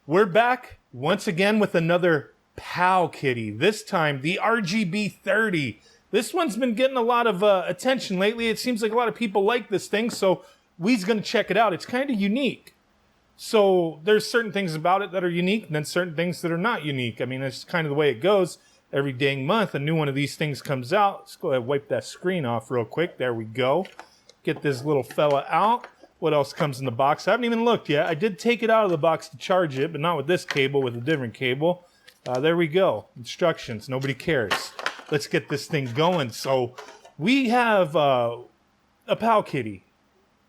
We're back once again with another Powkiddy. This time, the RGB30. This one's been getting a lot of attention lately. It seems like a lot of people like this thing, so we's going to check it out. It's kind of unique. So there's certain things about it that are unique, and then certain things that are not unique. I mean, that's kind of the way it goes. Every dang month, a new one of these things comes out. Let's go ahead and wipe that screen off real quick. There we go. Get this little fella out. What else comes in the box? I haven't even looked yet. I did take it out of the box to charge it, but not with this cable, with a different cable. There we go. Instructions. Nobody cares. Let's get this thing going. So we have a Powkiddy,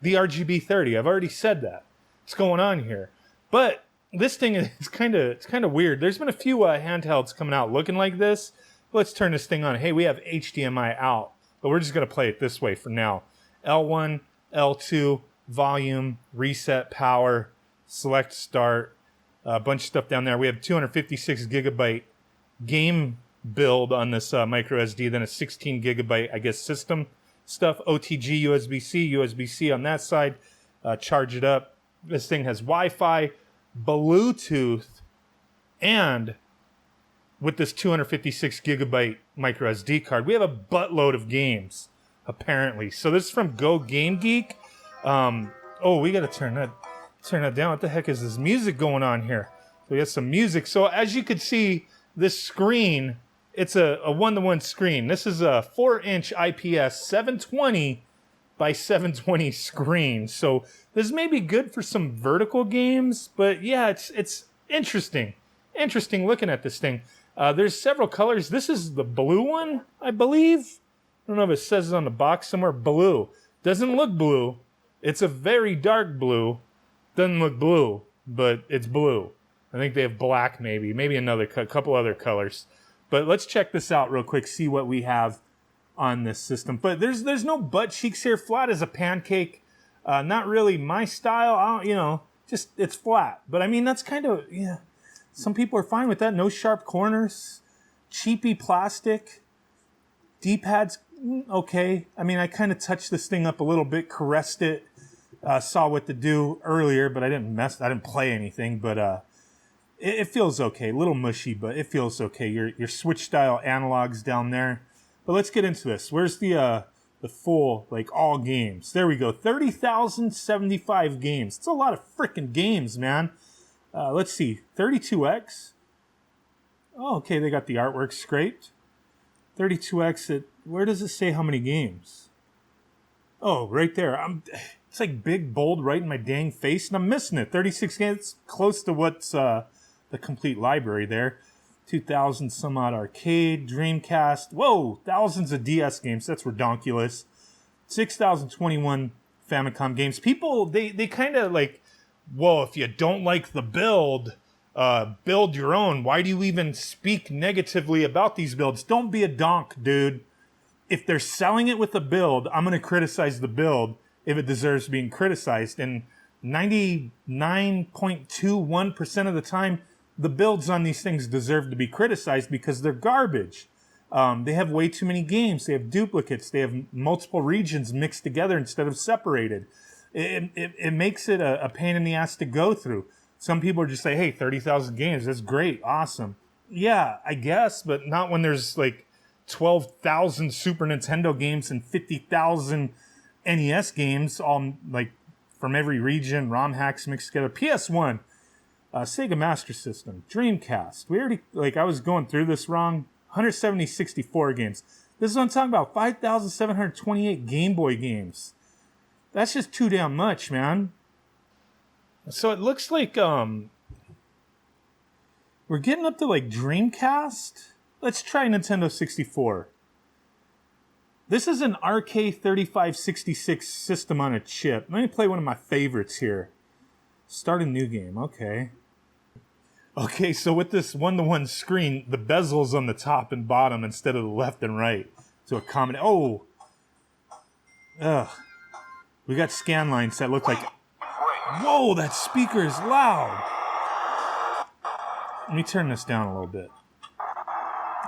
the RGB30. I've already said that. What's going on here? But this thing is kind of weird. There's been a few handhelds coming out looking like this. Let's turn this thing on. Hey, we have HDMI out, but we're just going to play it this way for now. L1, L2, volume, reset, power, select start, a bunch of stuff down there. We have 256 gigabyte game build on this micro SD, then a 16 gigabyte, I guess, system stuff, OTG, USB-C, USB-C on that side, charge it up. This thing has Wi-Fi, Bluetooth, and with this 256 gigabyte micro SD card, we have a buttload of games, apparently. So this is from Go Game Geek. Oh, we got to turn that down. What the heck is this music going on here? So we got some music. So as you can see, this screen, it's a one-to-one screen. This is a 4-inch IPS 720 by 720 screen. So this may be good for some vertical games, but yeah, it's interesting. Interesting looking at this thing. There's several colors. This is the blue one, I believe. I don't know if it says it on the box somewhere. Blue. Doesn't look blue. It's a very dark blue. Doesn't look blue, but it's blue. I think they have black maybe. Maybe another couple other colors. But let's check this out real quick, see what we have on this system. But there's no butt cheeks here. Flat as a pancake. Not really my style. Just it's flat. But I mean, that's kind of, yeah. Some people are fine with that. No sharp corners. Cheapy plastic. D-pads, okay. I mean, I kind of touched this thing up a little bit, caressed it. Saw what to do earlier, but I didn't play anything, but it feels okay. A little mushy, but it feels okay. Your switch style analogs down there. But let's get into this. Where's the full, like, all games? There we go. 30,075 games. It's a lot of freaking games, man. Let's see. 32X. Oh, okay, they got the artwork scraped. 32X, where does it say how many games? Oh, right there. It's like big, bold, right in my dang face, and I'm missing it. 36 games, close to what's the complete library there. 2,000 some odd arcade, Dreamcast. Whoa, thousands of DS games. That's redonkulous. 6,021 Famicom games. People, they kind of like, whoa, if you don't like the build your own. Why do you even speak negatively about these builds? Don't be a donk, dude. If they're selling it with a build, I'm going to criticize the build if it deserves being criticized. And 99.21% of the time, the builds on these things deserve to be criticized because they're garbage. They have way too many games. They have duplicates. They have multiple regions mixed together instead of separated. It makes it a pain in the ass to go through. Some people are just say, hey, 30,000 games, that's great, awesome. Yeah, I guess, but not when there's like 12,000 Super Nintendo games and 50,000 NES games, all like from every region, ROM hacks mixed together. PS1, Sega Master System, Dreamcast. We already, I was going through this wrong. 164 games. This is what I'm talking about, 5,728 Game Boy games. That's just too damn much, man. So it looks like we're getting up to like Dreamcast. Let's try Nintendo 64. This is an RK3566 system on a chip. Let me play one of my favorites here. Start a new game. Okay. Okay, so with this one-to-one screen, the bezel's on the top and bottom instead of the left and right to accommodate. Oh. Ugh. We got scan lines that look like... Whoa, that speaker is loud. Let me turn this down a little bit.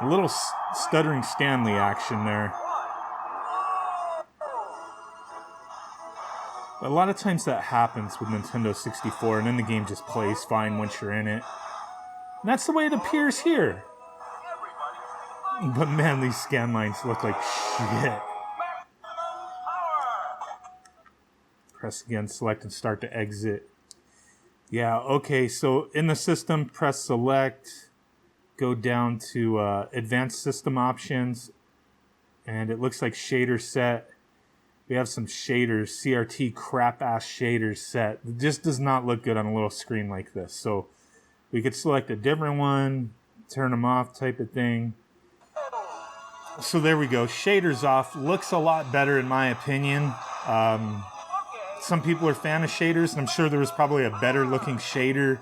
A little stuttering Stanley action there. A lot of times that happens with Nintendo 64, and then the game just plays fine once you're in it. And that's the way it appears here. But man, these scan lines look like shit. Press again, select, and start to exit. Yeah, okay, so in the system, press select, go down to advanced system options, and it looks like shader set. We have some shaders, CRT crap-ass shaders set. It just does not look good on a little screen like this. So we could select a different one, turn them off type of thing. So there we go. Shaders off. Looks a lot better in my opinion. Some people are fan of shaders, and I'm sure there was probably a better looking shader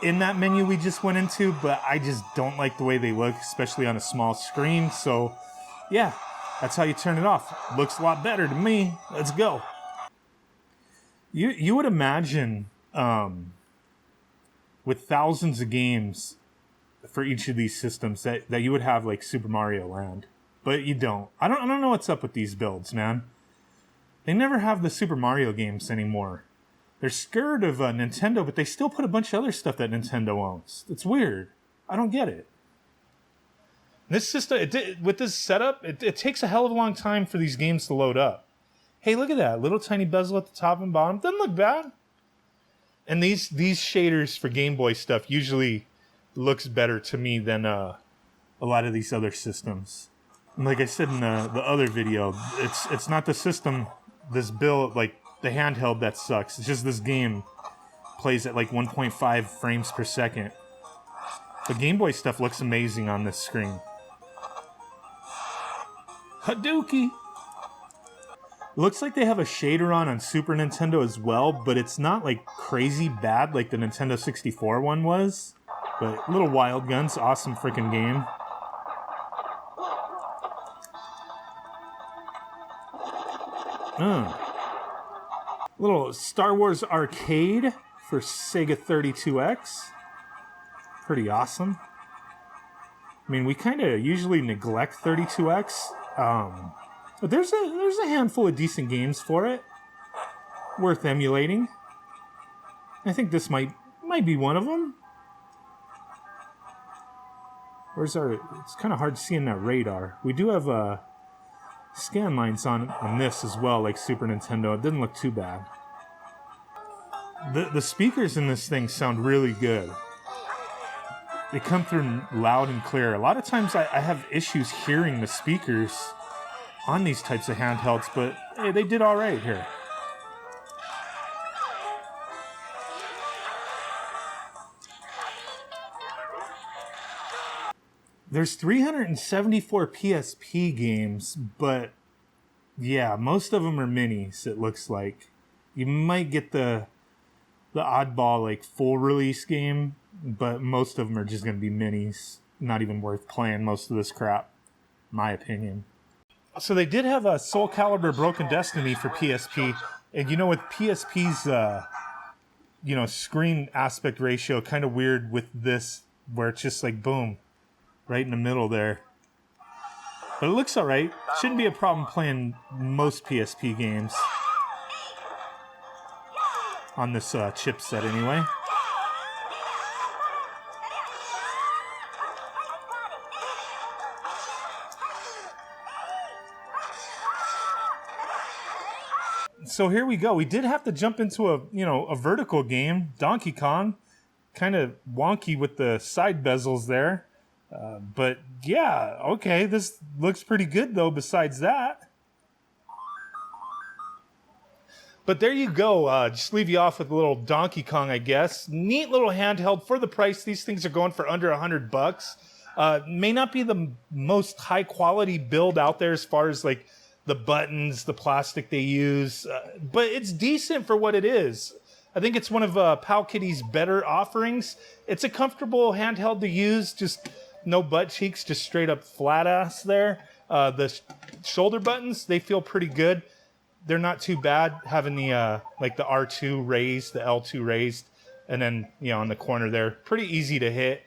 in that menu we just went into, but I just don't like the way they look, especially on a small screen. So yeah, that's how you turn it off. Looks a lot better to me. Let's go. You would imagine with thousands of games for each of these systems that you would have like Super Mario Land, but you don't. I don't know what's up with these builds, man. They never have the Super Mario games anymore. They're scared of Nintendo, but they still put a bunch of other stuff that Nintendo owns. It's weird. I don't get it. This system, with this setup, it takes a hell of a long time for these games to load up. Hey, look at that. Little tiny bezel at the top and bottom. Doesn't look bad. And these shaders for Game Boy stuff usually looks better to me than a lot of these other systems. And like I said in the other video, it's not the system, this build, like the handheld that sucks. It's just this game plays at like 1.5 frames per second. The Game Boy stuff looks amazing on this screen. Hadouken! Looks like they have a shader on Super Nintendo as well, but it's not like crazy bad like the Nintendo 64 one was. But Little Wild Guns, awesome freaking game. Little Star Wars arcade for Sega 32X. Pretty awesome. I mean, we kind of usually neglect 32X. But there's a handful of decent games for it. Worth emulating. I think this might be one of them. Where's our... It's kind of hard to see in that radar. We do have scan lines on this as well, like Super Nintendo. It didn't look too bad. The speakers in this thing sound really good. They come through loud and clear. A lot of times I have issues hearing the speakers on these types of handhelds, but hey, they did all right here. There's 374 PSP games, but yeah, most of them are minis, it looks like. You might get the oddball, like, full release game, but most of them are just going to be minis. Not even worth playing most of this crap, my opinion. So they did have a Soul Calibur Broken Destiny for PSP, and you know, with PSP's, screen aspect ratio, kind of weird with this, where it's just like, boom, right in the middle there. But it looks alright. Shouldn't be a problem playing most PSP games. On this chipset anyway. So here we go. We did have to jump into a vertical game, Donkey Kong. Kind of wonky with the side bezels there. But yeah, okay, this looks pretty good though besides that. But there you go, just leave you off with a little Donkey Kong, I guess. Neat little handheld for the price. These things are going for under $100. May not be the most high quality build out there as far as like the buttons, the plastic they use, but it's decent for what it is. I think it's one of Powkiddy's better offerings. It's a comfortable handheld to use, just no butt cheeks, just straight up flat ass there. The shoulder buttons, they feel pretty good. They're not too bad, having the like the R2 raised, the L2 raised, and then on the corner there, pretty easy to hit.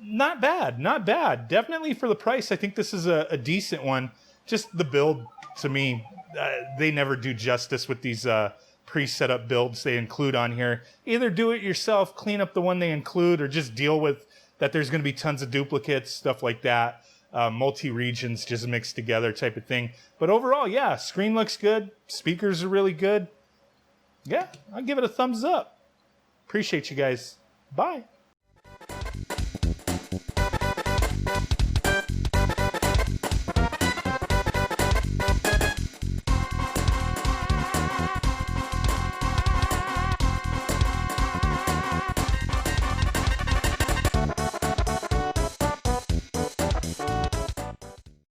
Not bad, not bad. Definitely for the price, I think this is a decent one. Just the build, to me, they never do justice with these pre-set up builds they include on here. Either do it yourself, clean up the one they include, or just deal with that there's going to be tons of duplicates, stuff like that. Multi-regions just mixed together type of thing. But overall, yeah, screen looks good. Speakers are really good. Yeah, I'll give it a thumbs up. Appreciate you guys. Bye.